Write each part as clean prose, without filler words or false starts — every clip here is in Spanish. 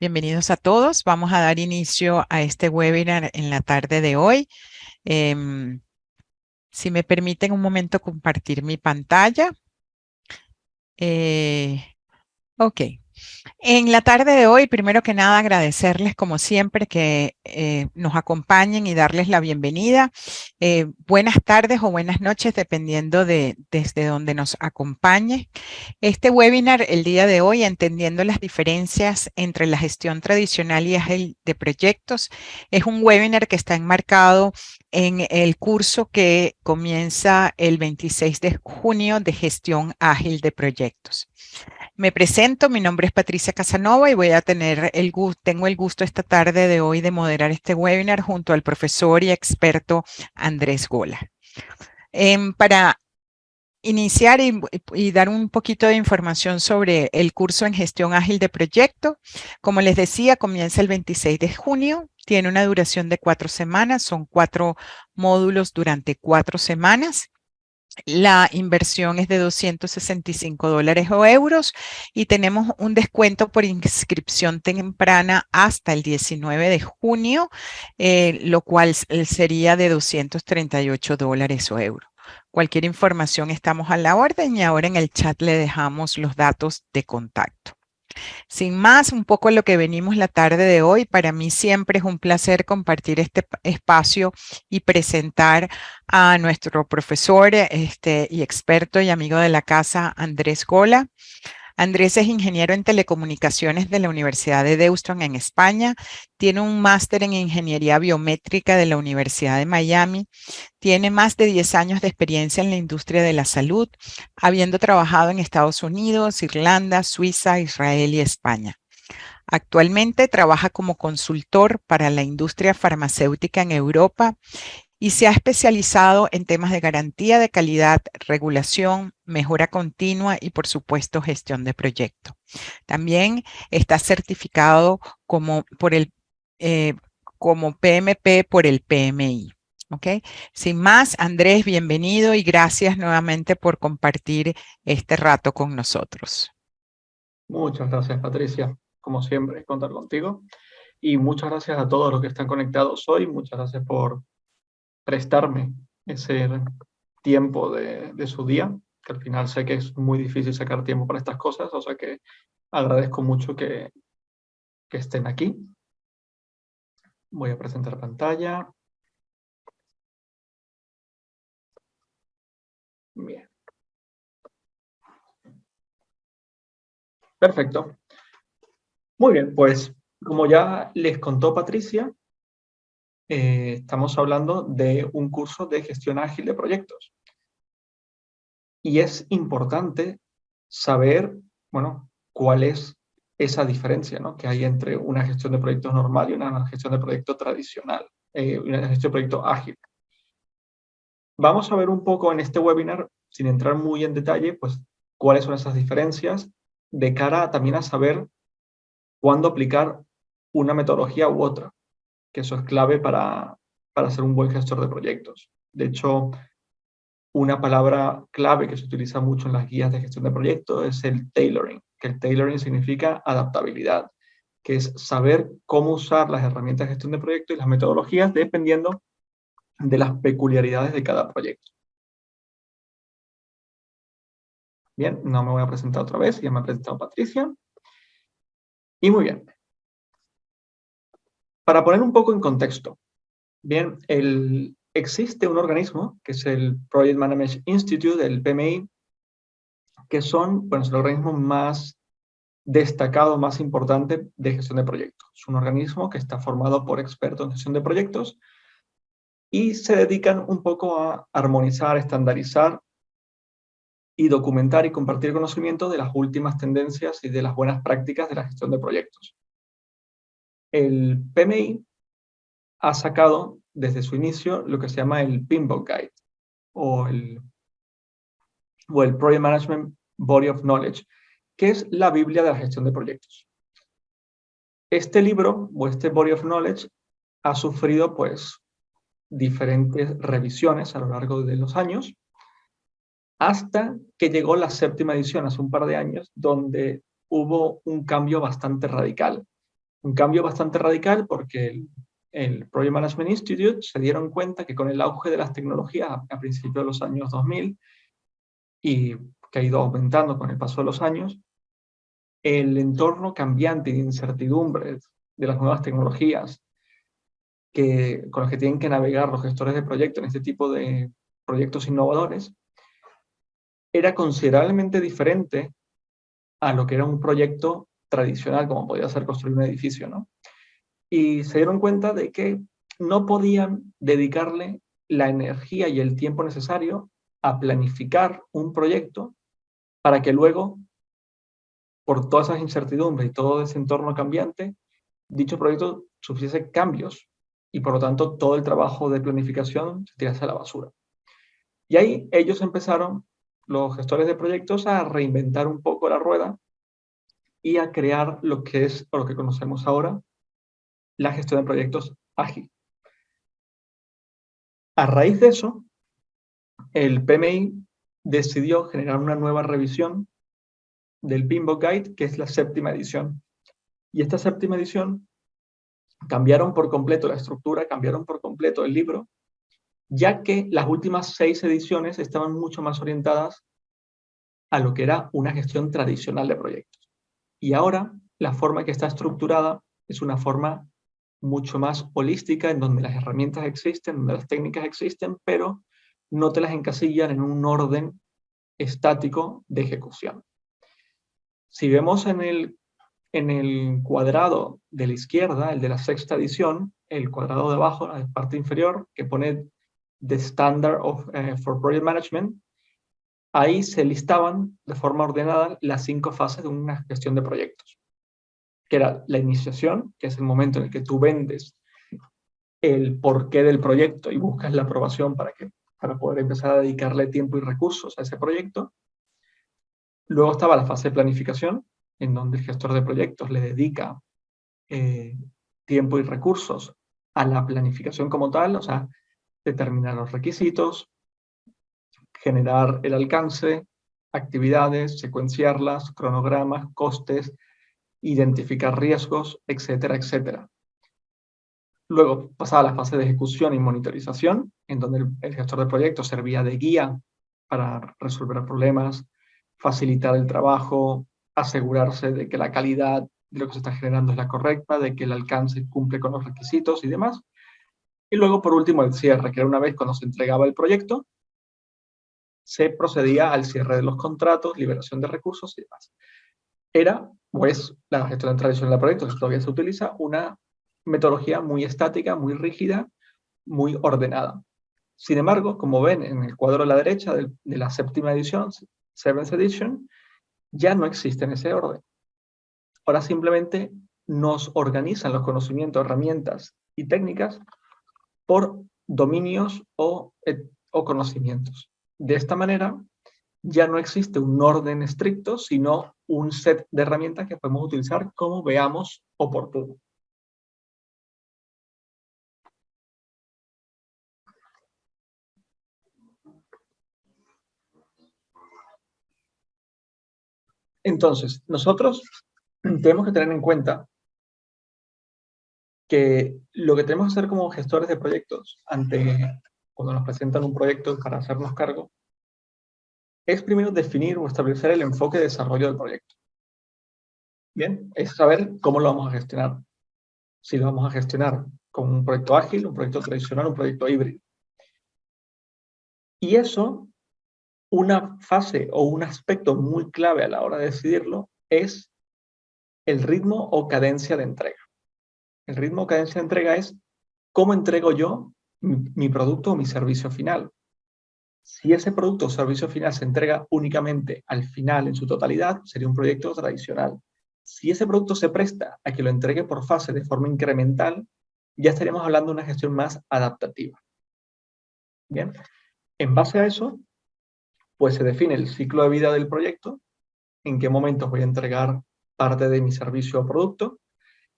Bienvenidos a todos. Vamos a dar inicio a este webinar en la tarde de hoy. Em, si me permiten un momento compartir mi pantalla. Eh, ok. En la tarde de hoy, primero que nada, agradecerles como siempre que nos acompañen y darles la bienvenida. Buenas tardes o buenas noches, dependiendo de desde donde nos acompañe. Este webinar, el día de hoy, entendiendo las diferencias entre la gestión tradicional y ágil de proyectos, es un webinar que está enmarcado en el curso que comienza el 26 de junio de gestión ágil de proyectos. Me presento, mi nombre es Patricia Casanova y voy a tener tengo el gusto esta tarde de hoy de moderar este webinar junto al profesor y experto Andrés Gola. Para iniciar y dar un poquito de información sobre el curso en gestión ágil de proyecto, como les decía, comienza el 26 de junio, tiene una duración de 4 semanas, son 4 módulos durante 4 semanas. La inversión es de $265 o euros y tenemos un descuento por inscripción temprana hasta el 19 de junio, lo cual sería de $238 o euros. Cualquier información estamos a la orden y ahora en el chat le dejamos los datos de contacto. Sin más, un poco lo que venimos la tarde de hoy. Para mí siempre es un placer compartir este espacio y presentar a nuestro profesor y experto y amigo de la casa, Andrés Gola. Andrés es ingeniero en telecomunicaciones de la Universidad de Deusto en España. Tiene un máster en ingeniería biométrica de la Universidad de Miami. Tiene más de 10 años de experiencia en la industria de la salud, habiendo trabajado en Estados Unidos, Irlanda, Suiza, Israel y España. Actualmente trabaja como consultor para la industria farmacéutica en Europa y se ha especializado en temas de garantía de calidad, regulación, mejora continua y, por supuesto, gestión de proyecto. También está certificado eh, como PMP por el PMI. ¿Ok? Sin más, Andrés, bienvenido y gracias nuevamente por compartir este rato con nosotros. Muchas gracias, Patricia. Como siempre, contar contigo. Y muchas gracias a todos los que están conectados hoy. Muchas gracias por prestarme ese tiempo de su día, que al final sé que es muy difícil sacar tiempo para estas cosas, o sea que agradezco mucho que estén aquí. Voy a presentar pantalla. Bien. Perfecto. Muy bien, pues como ya les contó Patricia, estamos hablando de un curso de gestión ágil de proyectos. Y es importante saber, bueno, cuál es esa diferencia, ¿no?, que hay entre una gestión de proyectos normal y una gestión de proyecto tradicional, una gestión de proyecto ágil. Vamos a ver un poco en este webinar, sin entrar muy en detalle, pues cuáles son esas diferencias de cara también a saber cuándo aplicar una metodología u otra, que eso es clave para ser un buen gestor de proyectos. De hecho, una palabra clave que se utiliza mucho en las guías de gestión de proyectos es el tailoring, que el tailoring significa adaptabilidad, que es saber cómo usar las herramientas de gestión de proyectos y las metodologías dependiendo de las peculiaridades de cada proyecto. Bien, no me voy a presentar otra vez, ya me ha presentado Patricia. Y muy bien. Para poner un poco en contexto, bien, existe un organismo que es el Project Management Institute, el PMI, que son, bueno, es el organismo más destacado, más importante de gestión de proyectos. Es un organismo que está formado por expertos en gestión de proyectos y se dedican un poco a armonizar, estandarizar y documentar y compartir conocimiento de las últimas tendencias y de las buenas prácticas de la gestión de proyectos. El PMI ha sacado desde su inicio lo que se llama el PMBOK Guide o el Project Management Body of Knowledge, que es la Biblia de la gestión de proyectos. Este libro o este Body of Knowledge ha sufrido pues diferentes revisiones a lo largo de los años hasta que llegó la 7ª edición hace un par de años, donde hubo un cambio bastante radical Un cambio bastante radical porque el Project Management Institute se dieron cuenta que con el auge de las tecnologías a principios de los años 2000 y que ha ido aumentando con el paso de los años, el entorno cambiante y de incertidumbre de las nuevas tecnologías con los que tienen que navegar los gestores de proyectos en este tipo de proyectos innovadores, era considerablemente diferente a lo que era un proyecto tradicional, como podía ser construir un edificio, ¿no? Y se dieron cuenta de que no podían dedicarle la energía y el tiempo necesario a planificar un proyecto para que luego, por todas esas incertidumbres y todo ese entorno cambiante, dicho proyecto sufriese cambios y por lo tanto todo el trabajo de planificación se tirase a la basura. Y ahí ellos empezaron, los gestores de proyectos, a reinventar un poco la rueda y a crear lo que es, o lo que conocemos ahora, la gestión de proyectos ágil. A raíz de eso, el PMI decidió generar una nueva revisión del PMBOK Guide, que es la 7ª edición. Y esta 7ª edición cambiaron por completo la estructura, cambiaron por completo el libro, ya que las últimas 6 ediciones estaban mucho más orientadas a lo que era una gestión tradicional de proyectos. Y ahora la forma que está estructurada es una forma mucho más holística, en donde las herramientas existen, donde las técnicas existen, pero no te las encasillan en un orden estático de ejecución. Si vemos en el cuadrado de la izquierda, el de la 6ª edición, el cuadrado de abajo, la parte inferior, que pone The Standard for Project Management, ahí se listaban de forma ordenada las 5 fases de una gestión de proyectos, que era la iniciación, que es el momento en el que tú vendes el porqué del proyecto y buscas la aprobación para poder empezar a dedicarle tiempo y recursos a ese proyecto. Luego estaba la fase de planificación, en donde el gestor de proyectos le dedica tiempo y recursos a la planificación como tal, o sea, determinar los requisitos, generar el alcance, actividades, secuenciarlas, cronogramas, costes, identificar riesgos, etcétera, etcétera. Luego pasaba a la fase de ejecución y monitorización, en donde el gestor de proyectos servía de guía para resolver problemas, facilitar el trabajo, asegurarse de que la calidad de lo que se está generando es la correcta, de que el alcance cumple con los requisitos y demás. Y luego, por último, el cierre, que era una vez cuando se entregaba el proyecto, se procedía al cierre de los contratos, liberación de recursos y demás. Era, pues, la gestión tradicional de proyectos, todavía se utiliza una metodología muy estática, muy rígida, muy ordenada. Sin embargo, como ven en el cuadro a la derecha de la 7ª edición, 7th Edition, ya no existe en ese orden. Ahora simplemente nos organizan los conocimientos, herramientas y técnicas por dominios o conocimientos. De esta manera, ya no existe un orden estricto, sino un set de herramientas que podemos utilizar como veamos oportuno. Entonces, nosotros tenemos que tener en cuenta que lo que tenemos que hacer como gestores de proyectos cuando nos presentan un proyecto para hacernos cargo es primero definir o establecer el enfoque de desarrollo del proyecto. Bien, es saber cómo lo vamos a gestionar. Si lo vamos a gestionar como un proyecto ágil, un proyecto tradicional, un proyecto híbrido. Y eso, una fase o un aspecto muy clave a la hora de decidirlo es el ritmo o cadencia de entrega. El ritmo o cadencia de entrega es cómo entrego yo mi producto o mi servicio final. Si ese producto o servicio final se entrega únicamente al final en su totalidad, sería un proyecto tradicional. Si ese producto se presta a que lo entregue por fase de forma incremental, ya estaríamos hablando de una gestión más adaptativa. Bien, en base a eso, pues se define el ciclo de vida del proyecto, en qué momentos voy a entregar parte de mi servicio o producto,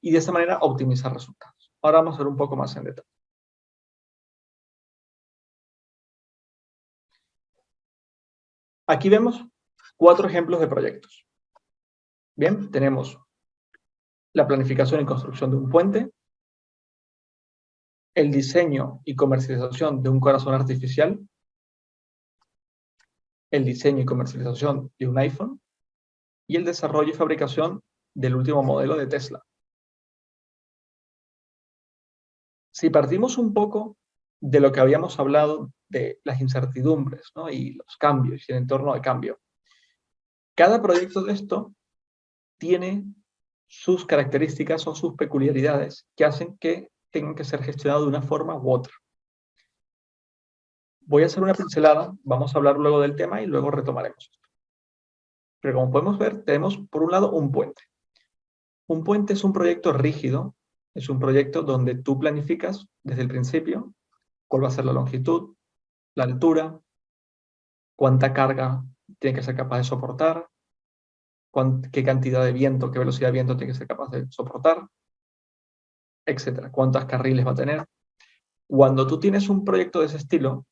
y de esta manera optimizar resultados. Ahora vamos a ver un poco más en detalle. Aquí vemos 4 ejemplos de proyectos. Bien, tenemos la planificación y construcción de un puente, el diseño y comercialización de un corazón artificial, el diseño y comercialización de un iPhone y el desarrollo y fabricación del último modelo de Tesla. Si partimos un poco de lo que habíamos hablado de las incertidumbres, ¿no? Y los cambios y el entorno de cambio, cada proyecto de esto tiene sus características o sus peculiaridades que hacen que tengan que ser gestionados de una forma u otra. Voy a hacer una pincelada, vamos a hablar luego del tema y luego retomaremos esto. Pero como podemos ver, tenemos por un lado un puente. Un puente es un proyecto rígido, es un proyecto donde tú planificas desde el principio cuál va a ser la longitud, la altura, cuánta carga tiene que ser capaz de soportar, qué cantidad de viento, qué velocidad de viento tiene que ser capaz de soportar, etcétera, cuántos carriles va a tener. Cuando tú tienes un proyecto de ese estilo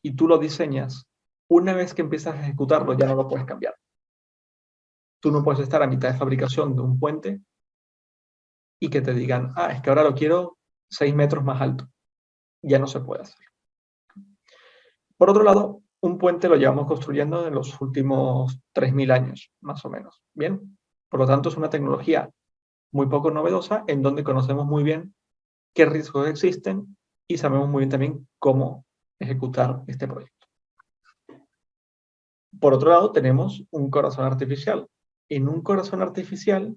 y tú lo diseñas, una vez que empiezas a ejecutarlo ya no lo puedes cambiar. Tú no puedes estar a mitad de fabricación de un puente y que te digan, es que ahora lo quiero 6 metros más alto. Ya no se puede hacer. Por otro lado, un puente lo llevamos construyendo en los últimos 3.000 años, más o menos. Bien, por lo tanto es una tecnología muy poco novedosa en donde conocemos muy bien qué riesgos existen y sabemos muy bien también cómo ejecutar este proyecto. Por otro lado, tenemos un corazón artificial. En un corazón artificial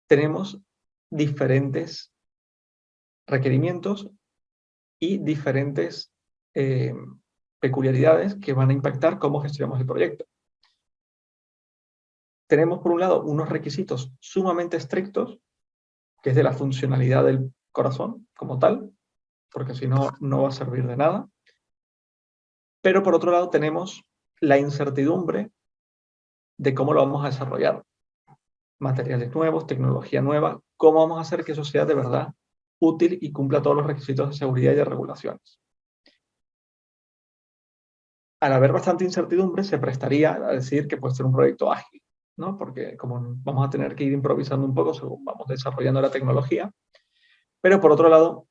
tenemos diferentes requerimientos y diferentes peculiaridades que van a impactar cómo gestionamos el proyecto. Tenemos, por un lado, unos requisitos sumamente estrictos, que es de la funcionalidad del corazón como tal, porque si no, no va a servir de nada. Pero por otro lado, tenemos la incertidumbre de cómo lo vamos a desarrollar. Materiales nuevos, tecnología nueva, cómo vamos a hacer que eso sea de verdad útil y cumpla todos los requisitos de seguridad y de regulaciones. Al haber bastante incertidumbre, se prestaría a decir que puede ser un proyecto ágil, ¿no? Porque como vamos a tener que ir improvisando un poco según vamos desarrollando la tecnología, pero por otro lado,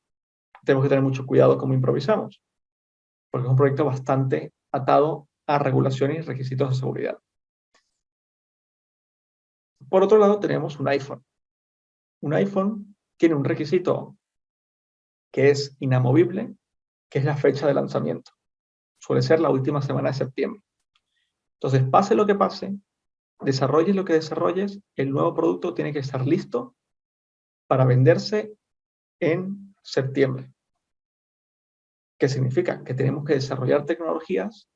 tenemos que tener mucho cuidado cómo improvisamos, porque es un proyecto bastante atado a regulaciones y requisitos de seguridad. Por otro lado, tenemos un iPhone. Un iPhone tiene un requisito que es inamovible, que es la fecha de lanzamiento. Suele ser la última semana de septiembre. Entonces, pase lo que pase, desarrolles lo que desarrolles, el nuevo producto tiene que estar listo para venderse en septiembre. ¿Qué significa? Que tenemos que desarrollar tecnologías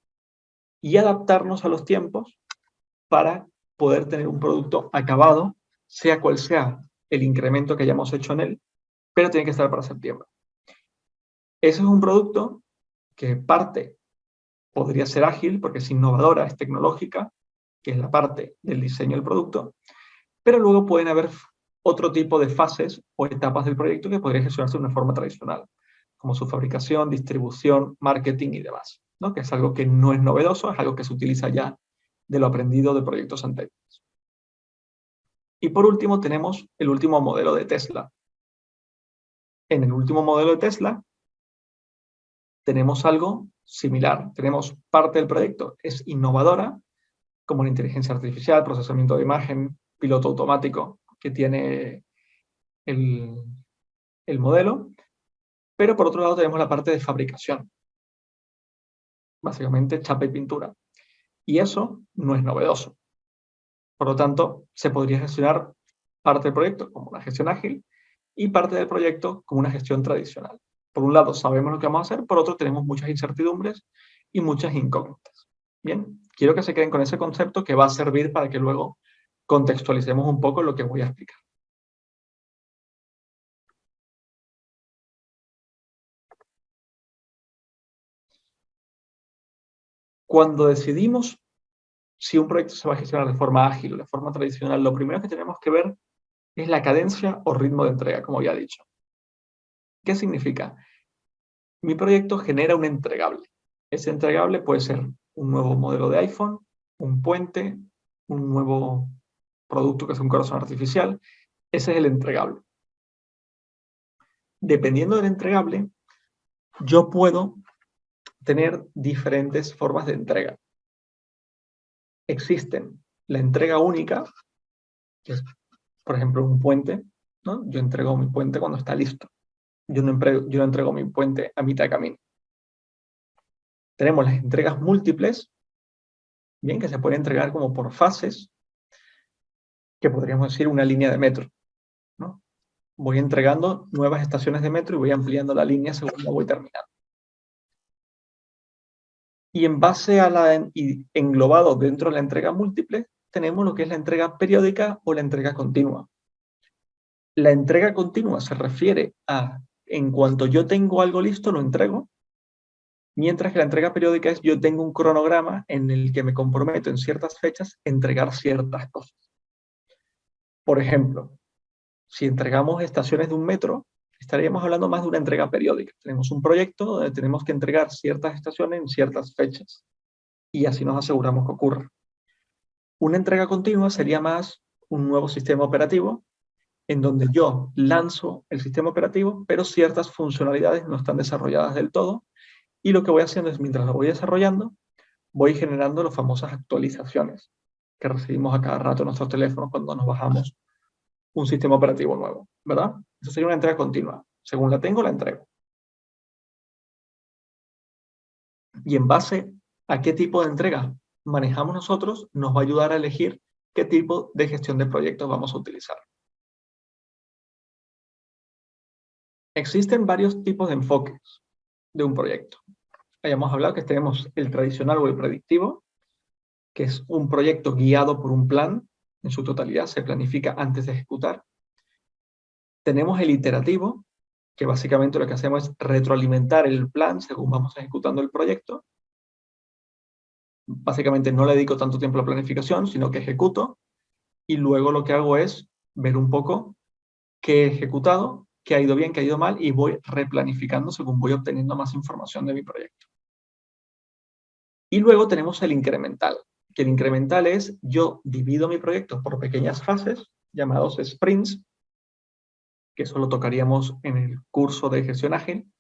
y adaptarnos a los tiempos para poder tener un producto acabado, sea cual sea el incremento que hayamos hecho en él, pero tiene que estar para septiembre. Ese es un producto que parte podría ser ágil porque es innovadora, es tecnológica, que es la parte del diseño del producto, pero luego pueden haber otro tipo de fases o etapas del proyecto que podría gestionarse de una forma tradicional, como su fabricación, distribución, marketing y demás, ¿no? Que es algo que no es novedoso, es algo que se utiliza ya de lo aprendido de proyectos anteriores. Y por último tenemos el último modelo de Tesla. En el último modelo de Tesla tenemos algo similar. Tenemos parte del proyecto es innovadora, como la inteligencia artificial, procesamiento de imagen, piloto automático que tiene el modelo, pero por otro lado tenemos la parte de fabricación, básicamente chapa y pintura, y eso no es novedoso. Por lo tanto, se podría gestionar parte del proyecto como una gestión ágil y parte del proyecto como una gestión tradicional. Por un lado, sabemos lo que vamos a hacer, por otro, tenemos muchas incertidumbres y muchas incógnitas. Bien, quiero que se queden con ese concepto que va a servir para que luego contextualicemos un poco lo que voy a explicar. Cuando decidimos si un proyecto se va a gestionar de forma ágil o de forma tradicional, lo primero que tenemos que ver es la cadencia o ritmo de entrega, como ya he dicho. ¿Qué significa? Mi proyecto genera un entregable. Ese entregable puede ser un nuevo modelo de iPhone, un puente, un nuevo producto que es un corazón artificial, Ese es el entregable. Dependiendo del entregable, yo puedo tener diferentes formas de entrega. Existen la entrega única, que es, por ejemplo, un puente, ¿no? Yo entrego mi puente cuando está listo. Yo no entrego mi puente a mitad de camino. Tenemos las entregas múltiples, bien, que se pueden entregar como por fases, que podríamos decir una línea de metro, ¿no? Voy entregando nuevas estaciones de metro y voy ampliando la línea según la voy terminando. Y en base a y englobado dentro de la entrega múltiple, tenemos lo que es la entrega periódica o la entrega continua. La entrega continua se refiere a, en cuanto yo tengo algo listo, lo entrego, mientras que la entrega periódica es yo tengo un cronograma en el que me comprometo en ciertas fechas a entregar ciertas cosas. Por ejemplo, si entregamos estaciones de un metro, estaríamos hablando más de una entrega periódica. Tenemos un proyecto donde tenemos que entregar ciertas estaciones en ciertas fechas y así nos aseguramos que ocurra. Una entrega continua sería más un nuevo sistema operativo en donde yo lanzo el sistema operativo, pero ciertas funcionalidades no están desarrolladas del todo y lo que voy haciendo es, mientras lo voy desarrollando, voy generando las famosas actualizaciones que recibimos a cada rato en nuestros teléfonos cuando nos bajamos un sistema operativo nuevo, ¿verdad? Eso sería una entrega continua. Según la tengo, la entrego. Y en base a qué tipo de entrega manejamos nosotros, nos va a ayudar a elegir qué tipo de gestión de proyectos vamos a utilizar. Existen varios tipos de enfoques de un proyecto. Hayamos hablado que tenemos el tradicional o el predictivo, que es un proyecto guiado por un plan, en su totalidad se planifica antes de ejecutar. Tenemos el iterativo, que básicamente lo que hacemos es retroalimentar el plan según vamos ejecutando el proyecto. Básicamente no le dedico tanto tiempo a la planificación, sino que ejecuto, y luego lo que hago es ver un poco qué he ejecutado, qué ha ido bien, qué ha ido mal, y voy replanificando según voy obteniendo más información de mi proyecto. Y luego tenemos el incremental, que el incremental es yo divido mi proyecto por pequeñas fases, llamados sprints, que eso lo tocaríamos en el curso de gestión ágil,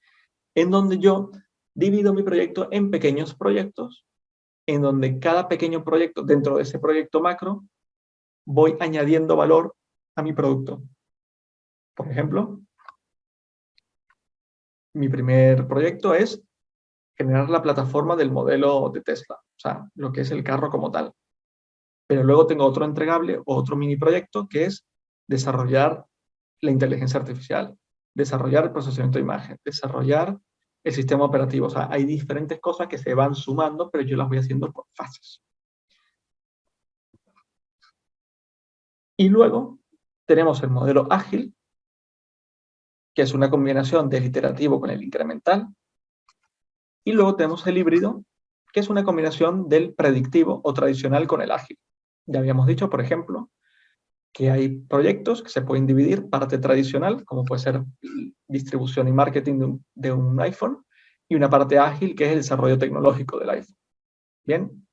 en donde yo divido mi proyecto en pequeños proyectos, en donde cada pequeño proyecto, dentro de ese proyecto macro, voy añadiendo valor a mi producto. Por ejemplo, mi primer proyecto es generar la plataforma del modelo de Tesla, o sea, lo que es el carro como tal. Pero luego tengo otro entregable o otro mini proyecto que es desarrollar la inteligencia artificial, desarrollar el procesamiento de imagen, desarrollar el sistema operativo. O sea, hay diferentes cosas que se van sumando, pero yo las voy haciendo por fases. Y luego tenemos el modelo ágil, que es una combinación del iterativo con el incremental. Y luego tenemos el híbrido, que es una combinación del predictivo o tradicional con el ágil. Ya habíamos dicho, por ejemplo, que hay proyectos que se pueden dividir, parte tradicional, como puede ser distribución y marketing de un iPhone, y una parte ágil, que es el desarrollo tecnológico del iPhone. ¿Bien?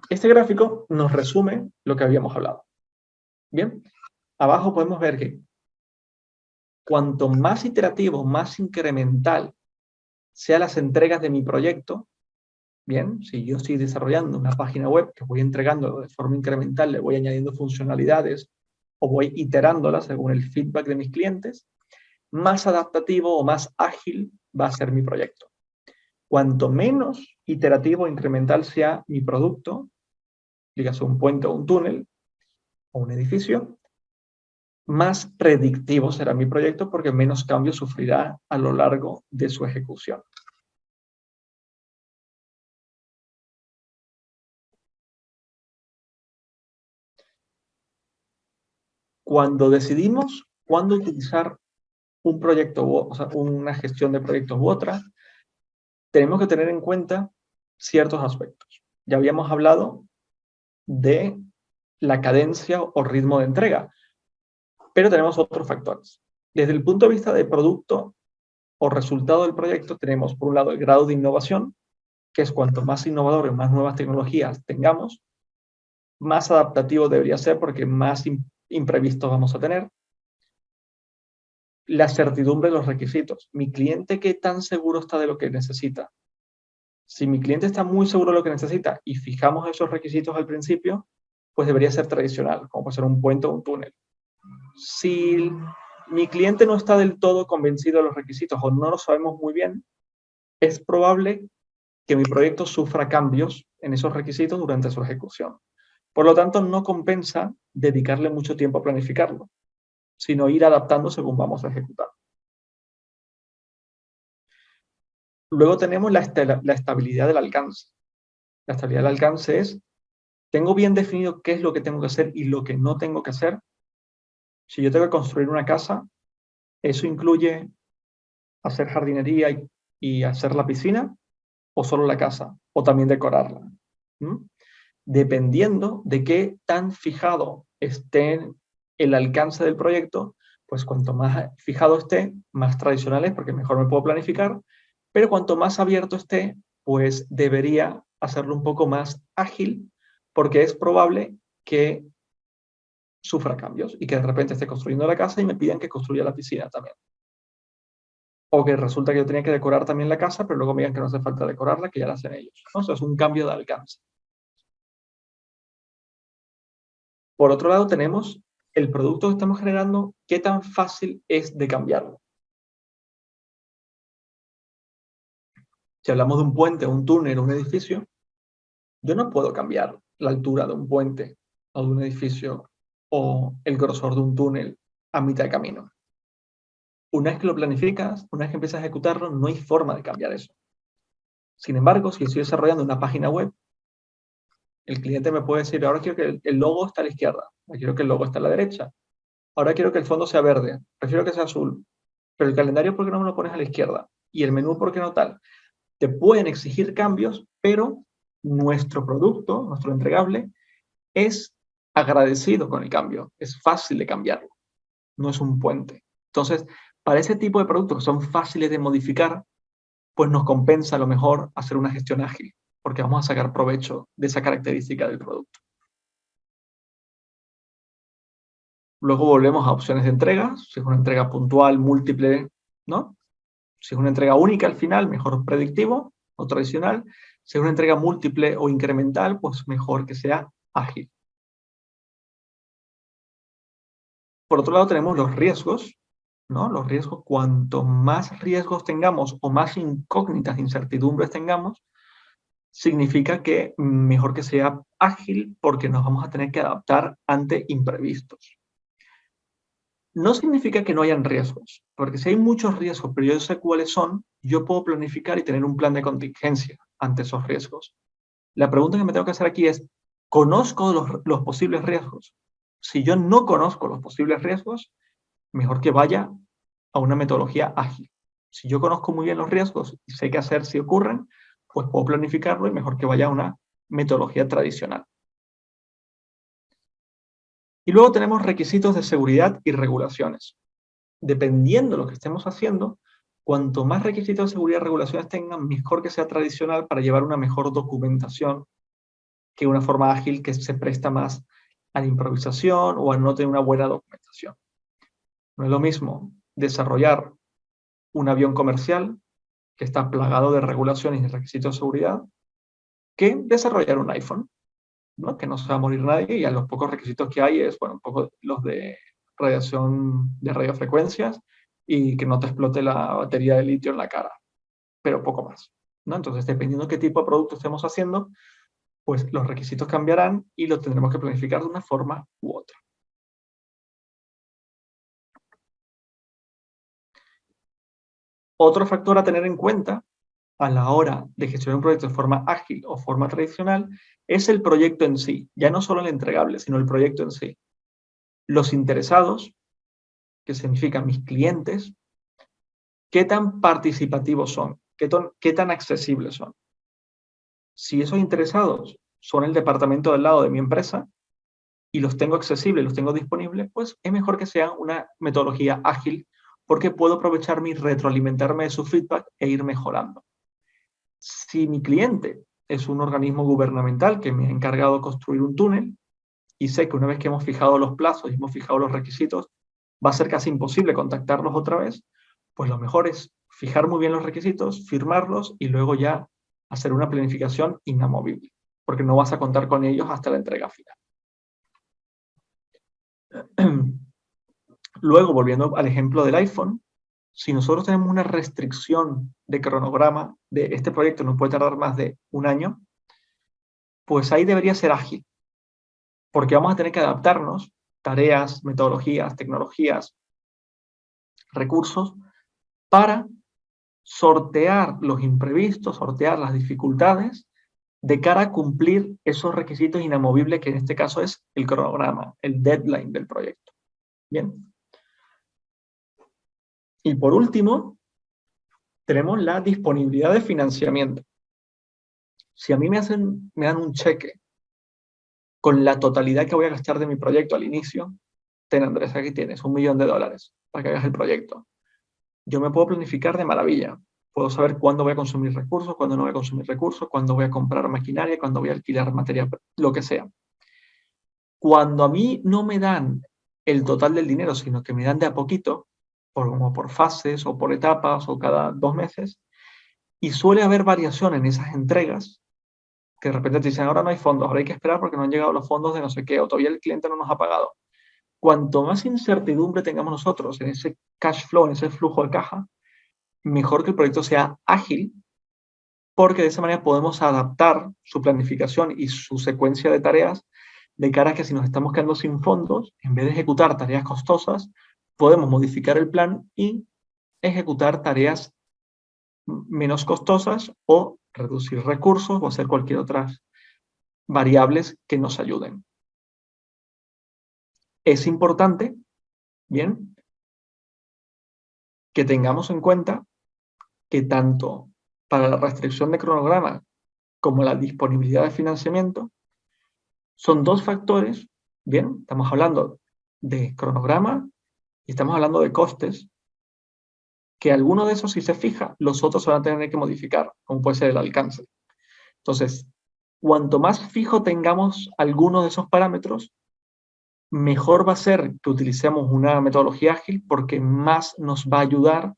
Este gráfico nos resume lo que habíamos hablado. Bien, abajo podemos ver que cuanto más iterativo, más incremental sean las entregas de mi proyecto, bien, si yo estoy desarrollando una página web que voy entregando de forma incremental, le voy añadiendo funcionalidades o voy iterándolas según el feedback de mis clientes, más adaptativo o más ágil va a ser mi proyecto. Cuanto menos iterativo o incremental sea mi producto, dígase un puente o un túnel o un edificio, más predictivo será mi proyecto porque menos cambios sufrirá a lo largo de su ejecución. Cuando decidimos cuándo utilizar un proyecto, o sea, una gestión de proyectos u otra, tenemos que tener en cuenta ciertos aspectos. Ya habíamos hablado de la cadencia o ritmo de entrega, pero tenemos otros factores. Desde el punto de vista de producto o resultado del proyecto, tenemos por un lado el grado de innovación, que es cuanto más innovador y más nuevas tecnologías tengamos, más adaptativo debería ser porque más imprevistos vamos a tener. La certidumbre de los requisitos. ¿Mi cliente qué tan seguro está de lo que necesita? Si mi cliente está muy seguro de lo que necesita y fijamos esos requisitos al principio, pues debería ser tradicional, como puede ser un puente o un túnel. Si mi cliente no está del todo convencido de los requisitos o no lo sabemos muy bien, es probable que mi proyecto sufra cambios en esos requisitos durante su ejecución. Por lo tanto, no compensa dedicarle mucho tiempo a planificarlo, sino ir adaptando según vamos a ejecutar. Luego tenemos la estabilidad del alcance. La estabilidad del alcance es, tengo bien definido qué es lo que tengo que hacer y lo que no tengo que hacer. Si yo tengo que construir una casa, eso incluye hacer jardinería y hacer la piscina, o solo la casa, o también decorarla. Dependiendo de qué tan fijado esté el alcance del proyecto, pues cuanto más fijado esté, más tradicional es, porque mejor me puedo planificar, pero cuanto más abierto esté, pues debería hacerlo un poco más ágil, porque es probable que sufra cambios y que de repente esté construyendo la casa y me pidan que construya la piscina también. O que resulta que yo tenía que decorar también la casa, pero luego me digan que no hace falta decorarla, que ya la hacen ellos, ¿no? O sea, es un cambio de alcance. Por otro lado, tenemos el producto que estamos generando, qué tan fácil es de cambiarlo. Si hablamos de un puente, un túnel, un edificio, yo no puedo cambiar la altura de un puente o de un edificio o el grosor de un túnel a mitad de camino. Una vez que lo planificas, una vez que empiezas a ejecutarlo, no hay forma de cambiar eso. Sin embargo, si estoy desarrollando una página web, el cliente me puede decir, ahora quiero que el logo esté a la izquierda, ahora quiero que el logo esté a la derecha, ahora quiero que el fondo sea verde, prefiero que sea azul, pero el calendario, ¿por qué no me lo pones a la izquierda? Y el menú, ¿por qué no tal? Te pueden exigir cambios, pero nuestro producto, nuestro entregable, es agradecido con el cambio, es fácil de cambiarlo, no es un puente. Entonces, para ese tipo de productos que son fáciles de modificar, pues nos compensa a lo mejor hacer una gestión ágil, porque vamos a sacar provecho de esa característica del producto. Luego volvemos a opciones de entrega, si es una entrega puntual, múltiple, ¿no? Si es una entrega única al final, mejor predictivo o tradicional. Si es una entrega múltiple o incremental, pues mejor que sea ágil. Por otro lado tenemos los riesgos, ¿no? Los riesgos, cuanto más riesgos tengamos o más incógnitas, incertidumbres tengamos, significa que mejor que sea ágil porque nos vamos a tener que adaptar ante imprevistos. No significa que no hayan riesgos, porque si hay muchos riesgos, pero yo sé cuáles son, yo puedo planificar y tener un plan de contingencia ante esos riesgos. La pregunta que me tengo que hacer aquí es, ¿conozco los posibles riesgos? Si yo no conozco los posibles riesgos, mejor que vaya a una metodología ágil. Si yo conozco muy bien los riesgos y sé qué hacer si ocurren, pues puedo planificarlo y mejor que vaya a una metodología tradicional. Y luego tenemos requisitos de seguridad y regulaciones. Dependiendo de lo que estemos haciendo, cuanto más requisitos de seguridad y regulaciones tengan, mejor que sea tradicional para llevar una mejor documentación que una forma ágil que se presta más a la improvisación o a no tener una buena documentación. No es lo mismo desarrollar un avión comercial que está plagado de regulaciones y requisitos de seguridad que desarrollar un iPhone, ¿no? Que no se va a morir nadie y a los pocos requisitos que hay es, bueno, un poco los de radiación de radiofrecuencias y que no te explote la batería de litio en la cara, pero poco más, ¿no? Entonces, dependiendo de qué tipo de producto estemos haciendo, pues los requisitos cambiarán y lo tendremos que planificar de una forma u otra. Otro factor a tener en cuenta a la hora de gestionar un proyecto de forma ágil o forma tradicional es el proyecto en sí, ya no solo el entregable, sino el proyecto en sí. Los interesados, que significan mis clientes, qué tan participativos son, qué tan accesibles son. Si esos interesados son el departamento del lado de mi empresa y los tengo accesibles, los tengo disponibles, pues es mejor que sea una metodología ágil porque puedo aprovechar y retroalimentarme de su feedback e ir mejorando. Si mi cliente es un organismo gubernamental que me ha encargado de construir un túnel, y sé que una vez que hemos fijado los plazos y hemos fijado los requisitos, va a ser casi imposible contactarlos otra vez, pues lo mejor es fijar muy bien los requisitos, firmarlos y luego ya hacer una planificación inamovible, porque no vas a contar con ellos hasta la entrega final. Luego, volviendo al ejemplo del iPhone, si nosotros tenemos una restricción de cronograma de este proyecto no puede tardar más de un año, pues ahí debería ser ágil, porque vamos a tener que adaptarnos tareas, metodologías, tecnologías, recursos para sortear los imprevistos, sortear las dificultades de cara a cumplir esos requisitos inamovibles que en este caso es el cronograma, el deadline del proyecto. Bien. Y por último, tenemos la disponibilidad de financiamiento. Si a mí me dan un cheque con la totalidad que voy a gastar de mi proyecto al inicio, ten Andrés, aquí tienes $1 millón para que hagas el proyecto. Yo me puedo planificar de maravilla. Puedo saber cuándo voy a consumir recursos, cuándo no voy a consumir recursos, cuándo voy a comprar maquinaria, cuándo voy a alquilar material, lo que sea. Cuando a mí no me dan el total del dinero, sino que me dan de a poquito, como por fases o por etapas o cada 2 meses, y suele haber variación en esas entregas, que de repente te dicen, ahora no hay fondos, ahora hay que esperar porque no han llegado los fondos de no sé qué, o todavía el cliente no nos ha pagado. Cuanto más incertidumbre tengamos nosotros en ese cash flow, en ese flujo de caja, mejor que el proyecto sea ágil, porque de esa manera podemos adaptar su planificación y su secuencia de tareas de cara a que si nos estamos quedando sin fondos, en vez de ejecutar tareas costosas, podemos modificar el plan y ejecutar tareas menos costosas o reducir recursos o hacer cualquier otra variables que nos ayuden. Es importante, bien, que tengamos en cuenta que tanto para la restricción de cronograma como la disponibilidad de financiamiento son 2 factores, bien, estamos hablando de cronograma y estamos hablando de costes, que alguno de esos si se fija, los otros se van a tener que modificar, como puede ser el alcance. Entonces, cuanto más fijo tengamos alguno de esos parámetros, mejor va a ser que utilicemos una metodología ágil porque más nos va a ayudar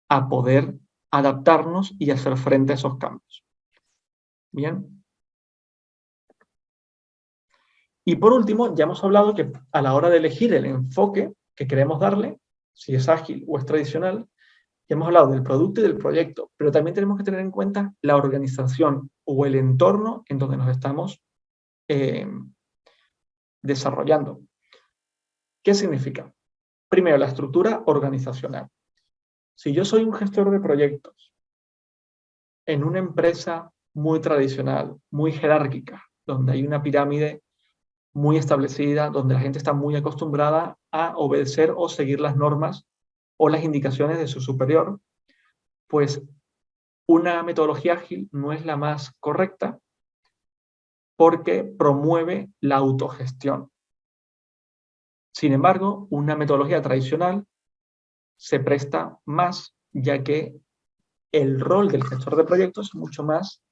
a poder adaptarnos y hacer frente a esos cambios. Bien. Y por último, ya hemos hablado que a la hora de elegir el enfoque que queremos darle, si es ágil o es tradicional, ya hemos hablado del producto y del proyecto, pero también tenemos que tener en cuenta la organización o el entorno en donde nos estamos desarrollando. ¿Qué significa? Primero, la estructura organizacional. Si yo soy un gestor de proyectos en una empresa muy tradicional, muy jerárquica, donde hay una pirámide muy establecida, donde la gente está muy acostumbrada a obedecer o seguir las normas o las indicaciones de su superior, pues una metodología ágil no es la más correcta porque promueve la autogestión. Sin embargo, una metodología tradicional se presta más, ya que el rol del gestor de proyectos es mucho más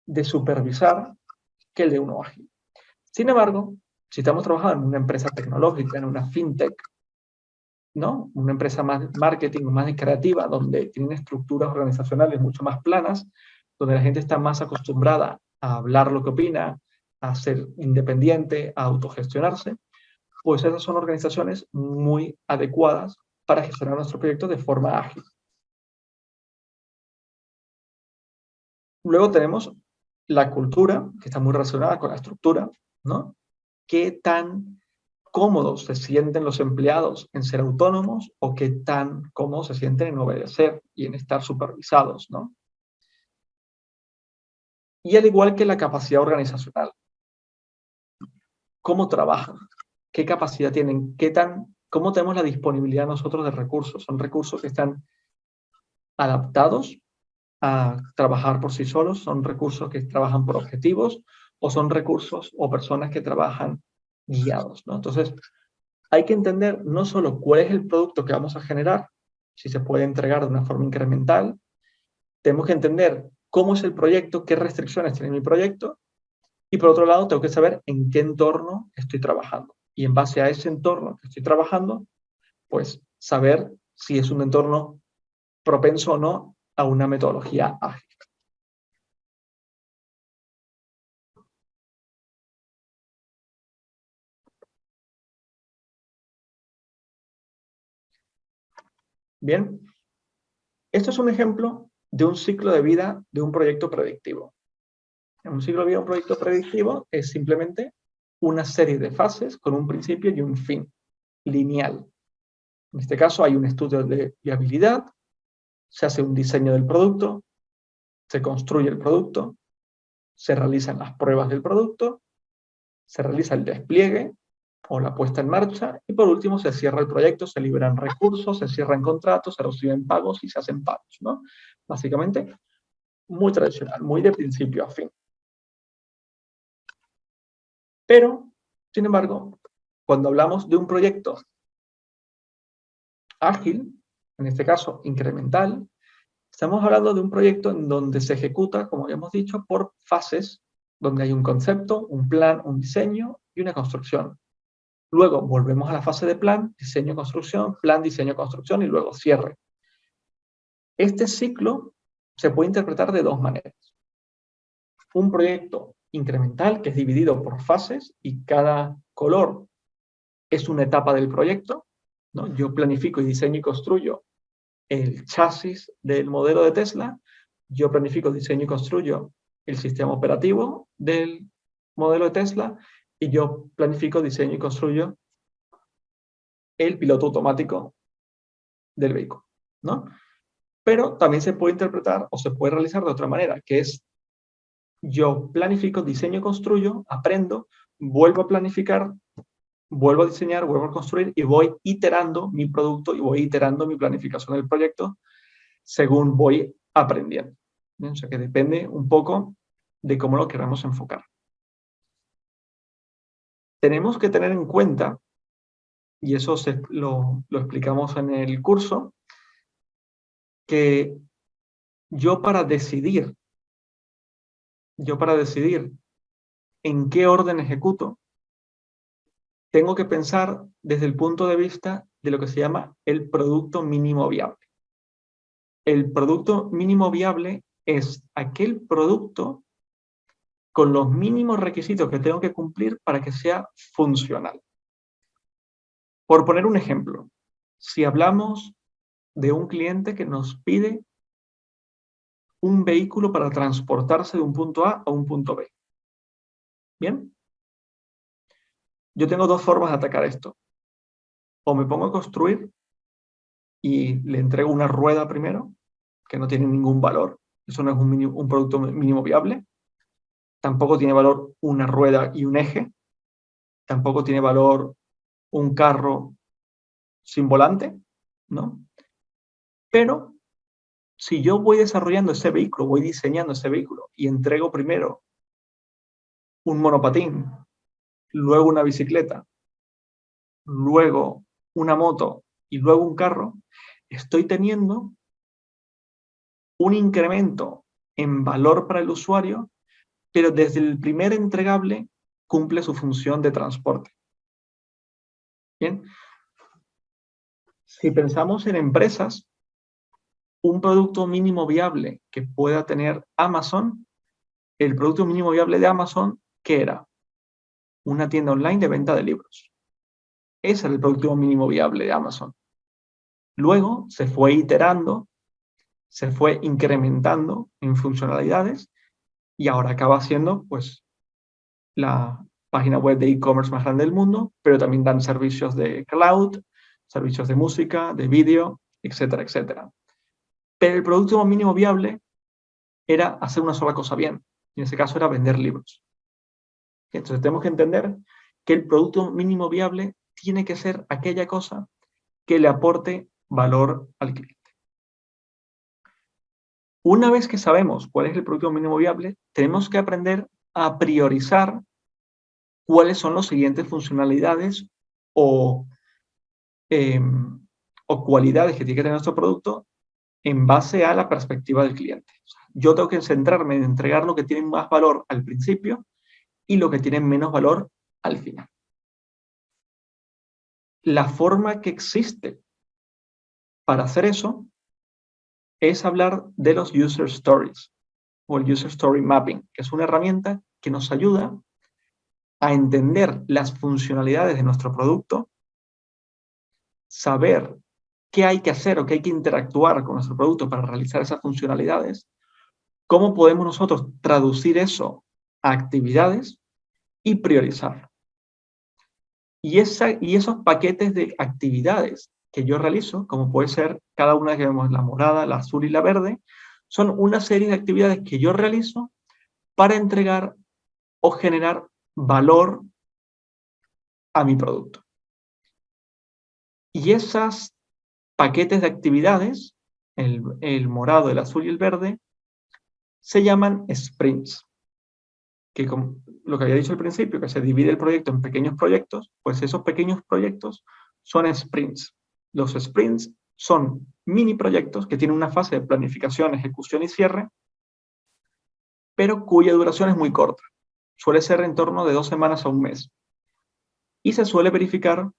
de supervisar que el de uno ágil. Sin embargo, si estamos trabajando en una empresa tecnológica, en una fintech, ¿no? Una empresa más marketing, más creativa, donde tienen estructuras organizacionales mucho más planas, donde la gente está más acostumbrada a hablar lo que opina, a ser independiente, a autogestionarse, pues esas son organizaciones muy adecuadas para gestionar nuestro proyecto de forma ágil. Luego tenemos la cultura, que está muy relacionada con la estructura, ¿no? ¿Qué tan cómodos se sienten los empleados en ser autónomos o qué tan cómodos se sienten en obedecer y en estar supervisados, ¿no? Y al igual que la capacidad organizacional, ¿cómo trabajan? ¿Qué capacidad tienen? ¿Cómo tenemos la disponibilidad nosotros de recursos? ¿Son recursos que están adaptados a trabajar por sí solos? ¿Son recursos que trabajan por objetivos? ¿O son recursos o personas que trabajan guiados, ¿no? Entonces, hay que entender no solo cuál es el producto que vamos a generar, si se puede entregar de una forma incremental, tenemos que entender cómo es el proyecto, qué restricciones tiene mi proyecto, y por otro lado tengo que saber en qué entorno estoy trabajando. Y en base a ese entorno que estoy trabajando, pues saber si es un entorno propenso o no a una metodología ágil. Bien, esto es un ejemplo de un ciclo de vida de un proyecto predictivo. Un ciclo de vida de un proyecto predictivo es simplemente una serie de fases con un principio y un fin lineal. En este caso hay un estudio de viabilidad, se hace un diseño del producto, se construye el producto, se realizan las pruebas del producto, se realiza el despliegue o la puesta en marcha y por último se cierra el proyecto, se liberan recursos, se cierran contratos, se reciben pagos y se hacen pagos, ¿no? Básicamente, muy tradicional, muy de principio a fin. Pero, sin embargo, cuando hablamos de un proyecto ágil, en este caso incremental, estamos hablando de un proyecto en donde se ejecuta, como ya hemos dicho, por fases, donde hay un concepto, un plan, un diseño y una construcción. Luego volvemos a la fase de plan, diseño, construcción, plan, diseño, construcción y luego cierre. Este ciclo se puede interpretar de dos maneras. Un proyecto incremental que es dividido por fases y cada color es una etapa del proyecto, ¿no? Yo planifico y diseño y construyo el chasis del modelo de Tesla, yo planifico, diseño y construyo el sistema operativo del modelo de Tesla y yo planifico, diseño y construyo el piloto automático del vehículo, ¿no? Pero también se puede interpretar o se puede realizar de otra manera, que es yo planifico, diseño y construyo, aprendo, vuelvo a planificar, vuelvo a diseñar, vuelvo a construir y voy iterando mi producto y voy iterando mi planificación del proyecto según voy aprendiendo. O sea que depende un poco de cómo lo queramos enfocar. Tenemos que tener en cuenta, y eso lo explicamos en el curso, que yo para decidir en qué orden ejecuto, tengo que pensar desde el punto de vista de lo que se llama el producto mínimo viable. El producto mínimo viable es aquel producto con los mínimos requisitos que tengo que cumplir para que sea funcional. Por poner un ejemplo, si hablamos de un cliente que nos pide un vehículo para transportarse de un punto A a un punto B. ¿Bien? Yo tengo dos formas de atacar esto. O me pongo a construir y le entrego una rueda primero, que no tiene ningún valor. Eso no es un producto mínimo viable. Tampoco tiene valor una rueda y un eje. Tampoco tiene valor un carro sin volante, ¿no? Pero si yo voy desarrollando ese vehículo, voy diseñando ese vehículo y entrego primero un monopatín, luego una bicicleta, luego una moto y luego un carro, estoy teniendo un incremento en valor para el usuario, pero desde el primer entregable cumple su función de transporte. Bien. Si pensamos en empresas, un producto mínimo viable que pueda tener Amazon, el producto mínimo viable de Amazon, ¿qué era? Una tienda online de venta de libros. Ese era el producto mínimo viable de Amazon. Luego se fue iterando, se fue incrementando en funcionalidades y ahora acaba siendo pues la página web de e-commerce más grande del mundo, pero también dan servicios de cloud, servicios de música, de vídeo, etcétera, etcétera. Pero el producto mínimo viable era hacer una sola cosa bien, y en ese caso era vender libros. Entonces tenemos que entender que el producto mínimo viable tiene que ser aquella cosa que le aporte valor al cliente. Una vez que sabemos cuál es el producto mínimo viable, tenemos que aprender a priorizar cuáles son las siguientes funcionalidades o, o cualidades que tiene que tener nuestro producto en base a la perspectiva del cliente. O sea, yo tengo que centrarme en entregar lo que tiene más valor al principio y lo que tiene menos valor al final. La forma que existe para hacer eso es hablar de los user stories o el user story mapping, que es una herramienta que nos ayuda a entender las funcionalidades de nuestro producto, saber qué hay que hacer o qué hay que interactuar con nuestro producto para realizar esas funcionalidades, cómo podemos nosotros traducir eso a actividades y priorizarlo. Y esos paquetes de actividades que yo realizo, como puede ser cada una que vemos, la morada, la azul y la verde, son una serie de actividades que yo realizo para entregar o generar valor a mi producto. Y esos paquetes de actividades, el morado, el azul y el verde, se llaman sprints, que como lo que había dicho al principio, que se divide el proyecto en pequeños proyectos, pues esos pequeños proyectos son sprints. Los sprints son mini proyectos que tienen una fase de planificación, ejecución y cierre, pero cuya duración es muy corta. Suele ser en torno de 2 semanas a un mes. Y se suele verificar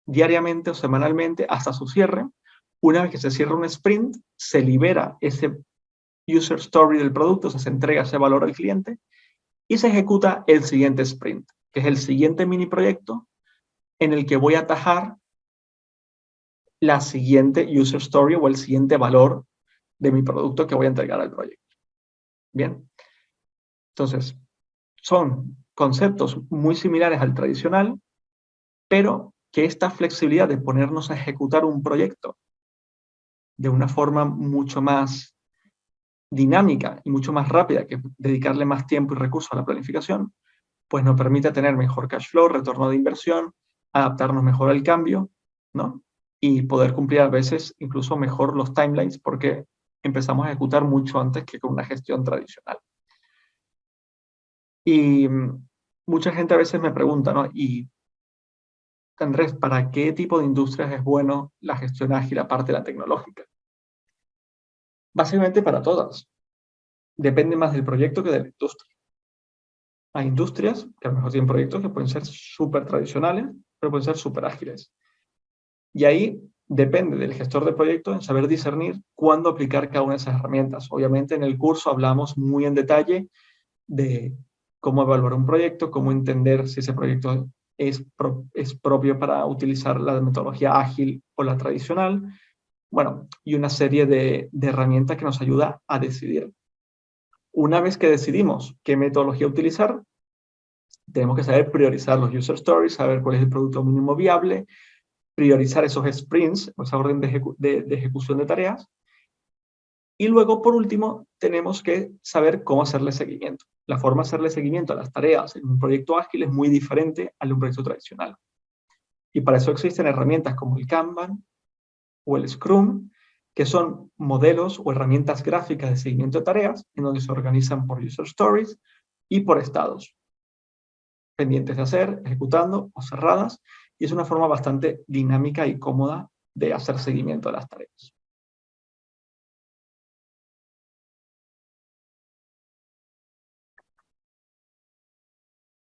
diariamente o semanalmente hasta su cierre. Una vez que se cierra un sprint, se libera ese user story del producto, o sea, se entrega ese valor al cliente y se ejecuta el siguiente sprint, que es el siguiente mini proyecto en el que voy a atajar la siguiente user story o el siguiente valor de mi producto que voy a entregar al proyecto. Bien, entonces son conceptos muy similares al tradicional, pero que esta flexibilidad de ponernos a ejecutar un proyecto de una forma mucho más dinámica y mucho más rápida que dedicarle más tiempo y recursos a la planificación, pues nos permite tener mejor cash flow, retorno de inversión, adaptarnos mejor al cambio, ¿no? Y poder cumplir a veces incluso mejor los timelines porque empezamos a ejecutar mucho antes que con una gestión tradicional. Y mucha gente a veces me pregunta, ¿no? Y Andrés, ¿para qué tipo de industrias es bueno la gestión ágil aparte de la tecnológica? Básicamente para todas. Depende más del proyecto que de la industria. Hay industrias que a lo mejor tienen proyectos que pueden ser súper tradicionales, pero pueden ser súper ágiles. Y ahí depende del gestor de proyecto en saber discernir cuándo aplicar cada una de esas herramientas. Obviamente en el curso hablamos muy en detalle de cómo evaluar un proyecto, cómo entender si ese proyecto es propio para utilizar la metodología ágil o la tradicional. Bueno, y una serie de herramientas que nos ayuda a decidir. Una vez que decidimos qué metodología utilizar, tenemos que saber priorizar los user stories, saber cuál es el producto mínimo viable, priorizar esos sprints, esa orden de ejecución de tareas. Y luego, por último, tenemos que saber cómo hacerle seguimiento. La forma de hacerle seguimiento a las tareas en un proyecto ágil es muy diferente al de un proyecto tradicional. Y para eso existen herramientas como el Kanban o el Scrum, que son modelos o herramientas gráficas de seguimiento de tareas, en donde se organizan por user stories y por estados, pendientes de hacer, ejecutando o cerradas, y es una forma bastante dinámica y cómoda de hacer seguimiento a las tareas.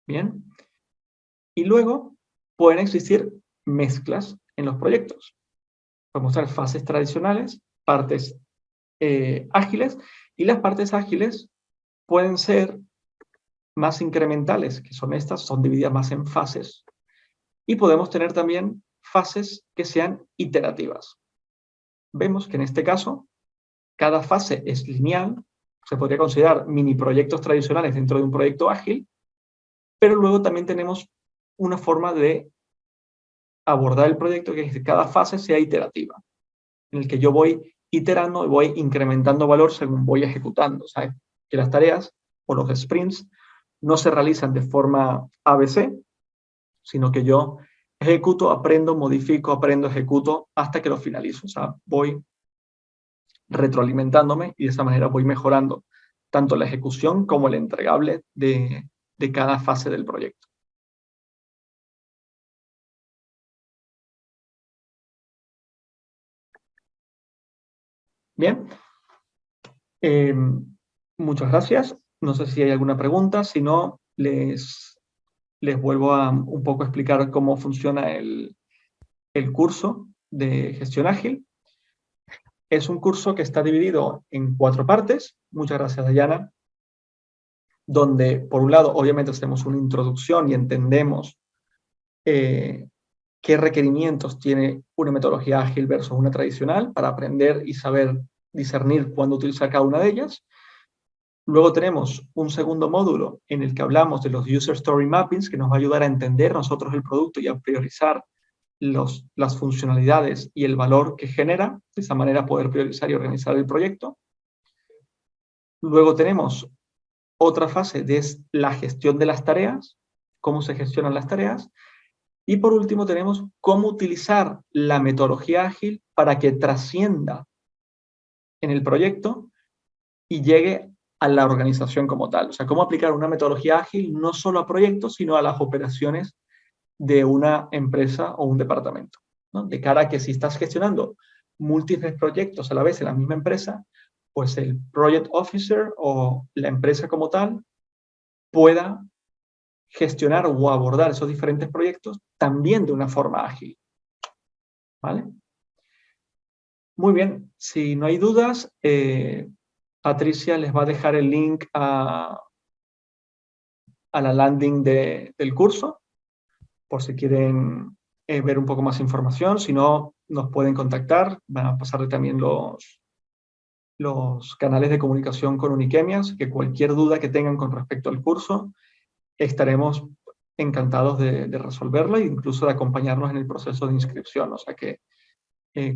Bien, y luego pueden existir mezclas en los proyectos. Podemos tener fases tradicionales, partes ágiles, y las partes ágiles pueden ser más incrementales, que son estas, son divididas más en fases, y podemos tener también fases que sean iterativas. Vemos que en este caso, cada fase es lineal, se podría considerar mini proyectos tradicionales dentro de un proyecto ágil, pero luego también tenemos una forma de abordar el proyecto que es que cada fase sea iterativa, en el que yo voy iterando y voy incrementando valor según voy ejecutando. O sea, que las tareas o los sprints no se realizan de forma ABC, sino que yo ejecuto, aprendo, modifico, aprendo, ejecuto hasta que lo finalizo. O sea, voy retroalimentándome y de esa manera voy mejorando tanto la ejecución como el entregable de cada fase del proyecto. Bien, muchas gracias. No sé si hay alguna pregunta, si no, les vuelvo a un poco explicar cómo funciona el curso de gestión ágil. Es un curso que está dividido en 4 partes. Muchas gracias, Dayana. Donde, por un lado, obviamente hacemos una introducción y entendemos qué requerimientos tiene una metodología ágil versus una tradicional para aprender y saber discernir cuándo utilizar cada una de ellas. Luego tenemos un segundo módulo en el que hablamos de los User Story Mappings, que nos va a ayudar a entender nosotros el producto y a priorizar las funcionalidades y el valor que genera, de esa manera poder priorizar y organizar el proyecto. Luego tenemos otra fase de la gestión de las tareas, cómo se gestionan las tareas. Y por último tenemos cómo utilizar la metodología ágil para que trascienda en el proyecto y llegue a la organización como tal. O sea, cómo aplicar una metodología ágil no solo a proyectos, sino a las operaciones de una empresa o un departamento, ¿no? De cara a que si estás gestionando múltiples proyectos a la vez en la misma empresa, pues el project officer o la empresa como tal pueda gestionar o abordar esos diferentes proyectos también de una forma ágil. ¿Vale? Muy bien, si no hay dudas, Patricia les va a dejar el link a la landing del curso, por si quieren ver un poco más información. Si no, nos pueden contactar. Van a pasarle también los canales de comunicación con Uniquemias, que cualquier duda que tengan con respecto al curso, estaremos encantados de resolverla e incluso de acompañarnos en el proceso de inscripción. O sea que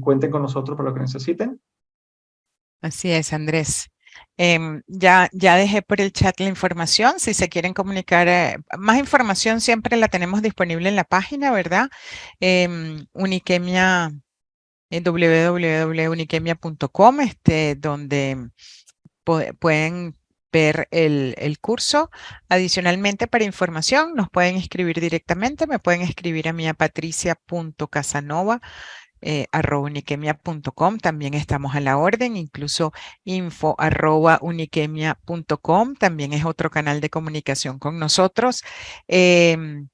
cuenten con nosotros para lo que necesiten. Así es, Andrés. Ya dejé por el chat la información. Si se quieren comunicar, más información siempre la tenemos disponible en la página, ¿verdad? Uniquemia, www.uniquemia.com, donde pueden ver el curso. Adicionalmente, para información, nos pueden escribir directamente. Me pueden escribir a mí a patricia.casanova @uniquemia.com, también estamos a la orden, incluso info@uniquemia.com, también es otro canal de comunicación con nosotros. Y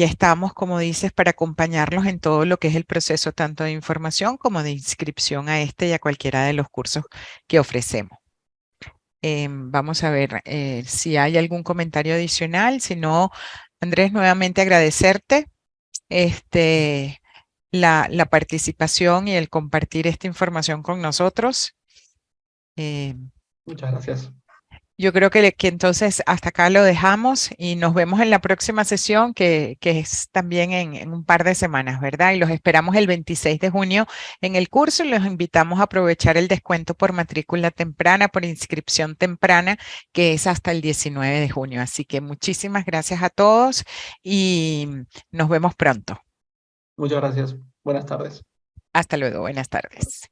estamos, como dices, para acompañarlos en todo lo que es el proceso tanto de información como de inscripción a este y a cualquiera de los cursos que ofrecemos. Vamos a ver si hay algún comentario adicional. Si no, Andrés, nuevamente agradecerte la participación y el compartir esta información con nosotros. Muchas gracias. Yo creo que entonces hasta acá lo dejamos y nos vemos en la próxima sesión que es también en un par de semanas, ¿verdad? Y los esperamos el 26 de junio en el curso y los invitamos a aprovechar el descuento por matrícula temprana, por inscripción temprana, que es hasta el 19 de junio. Así que muchísimas gracias a todos y nos vemos pronto. Muchas gracias. Buenas tardes. Hasta luego. Buenas tardes.